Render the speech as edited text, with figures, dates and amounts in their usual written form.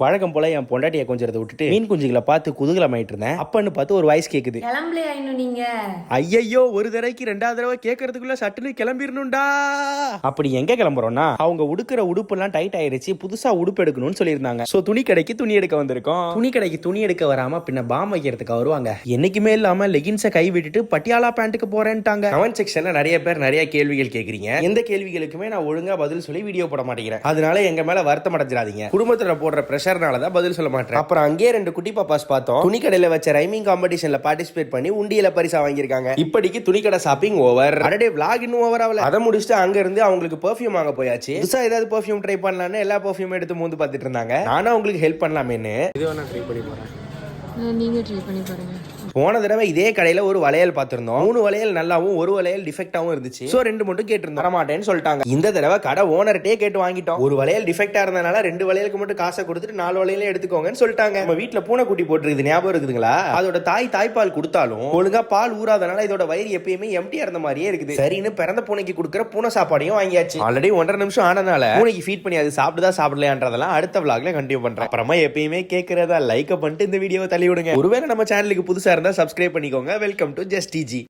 வழக்கம் போல என் பொண்டாட்டியை கொஞ்சத்தை விட்டுட்டு மீன் குஞ்சுகளை பார்த்து குதூகலமாயிட்டு இருந்தேன். அப்பன்னு பார்த்து ஒரு வாய்ஸ் கேக்குது. கிளம்பலையா இன்னும் நீங்க? ஐயையோ, ஒரு தடவைக்கு ரெண்டாவது தடவை கேட்கறதுக்குள்ள சட்டுன்னு கிளம்பிடணும்டா. அப்படி எங்க கிளம்புறோம்னா, அவங்க உடுக்கிற உடுப்பு எல்லாம் டைட் ஆயிருச்சு, புதுசா உடுப்பு எடுக்கணும்னு சொல்லியிருந்தாங்க. சோ துணி கடைக்கு துணி எடுக்க வந்திருக்கோம். துணி கடைக்கு துணி எடுக்க வராம பின்ன பாம் வைக்கிறதுக்கு வருவாங்க. என்னைக்குமே இல்லாம லெகின்ஸை கை விட்டுட்டு பட்டியாலா பேண்ட்டுக்கு போறேன்ட்டாங்க. கமெண்ட் செக்ஷன்ல நிறைய பேர் நிறைய கேள்விகள் கேக்குறீங்க. எந்த கேள்விகளுக்குமே நான் ஒழுங்கா பதில் சொல்லி வீடியோ போட மாட்டேங்கிறேன். அதனால எங்க மேல வருத்தம் அடைஞ்சிடாதீங்க. குடும்பத்துல போடுற பிரஷர்னாலதான் பதில் சொல்ல மாட்டேன். அப்புறம் அங்கேயே 2 குட்டி பாப்பாஸ் பார்த்தோம். துணி கடையில வச்ச ரைமிங் காம்படிஷன்ல பார்ட்டிசிபேட் பண்ணி உண்டியல பரிசா வாங்கியிருக்காங்க. இப்படிக்கு துணி கடை ஷாப்பிங் ஓவர். அடடே vlog இன்னும் ஓவர் ஆகல. அதை முடிச்சுட்டு அங்க இருந்து அவங்களுக்கு பெர்ஃபியூம் வாங்க போயாச்சு. புதுசா ஏதாவது பெர்ஃபியூம் ட்ரை பண்ணலாம்னு எல்லா பெர்ஃபியூம் எடுத்து மூந்து பார்த்துட்டு இருந்தாங்க. நானும் அவங்களுக்கு ஹெல்ப் பண்ணலாமேன்னு இது வேணா ட்ரை பண்ணி போறேன். நீங்க ட்ரை பண்ணி பாருங்க. போன தடவை இதே கடையில ஒரு வளையல் பார்த்திருந்தோம். 3 வளையல் நல்லாவும் 1 வளையல் டிஃபெக்டாவும் இருந்துச்சு. சோ 2 மட்டும் கேட்டிருந்தோம், வரமாட்டேன்னு சொல்லிட்டாங்க. இந்த தடவை கடை ஓனர்ட்டே கேட்டு வாங்கிட்டோம். ஒரு வளையல் டிஃபெக்டா இருந்தனால 2 வளையலுக்கு மட்டும் காசை கொடுத்துட்டு 4 வளையலே எடுத்துக்கோங்கன்னு சொல்லிட்டாங்க. நம்ம வீட்டுல பூனைக்குட்டி போட்டுருக்குது, ஞாபகம் இருக்குதுங்களா? அதோட தாய்ப்பால் கொடுத்தாலும் ஒழுங்கா பால் ஊறாதனால இதோட வயிறு எப்பயுமே எம்டியா இருந்த மாதிரியே இருக்குது. சரின்னு பிறந்த பூனைக்கு கொடுக்குற பூனை சாப்பாடையும் வாங்கியாச்சு. ஆல்ரெடி 1.5 நிமிஷம் ஆனதுனால பூனைக்கு ஃபீட் பண்ணி அது சாப்பிட்டுதா சாப்பிடலையான்றதெல்லாம் அடுத்த vlogல கண்டினியூ பண்றேன். அப்புறமா எப்பயுமே கேட்கறதா லைக் பண்ணிட்டு இந்த வீடியோவை தள்ளி விடுங்க. ஒருவேளை நம்ம சேனலுக்கு புதுசா இருந்தா சப்ஸ்கிரைப் பண்ணிக்கோங்க. Welcome to just DG.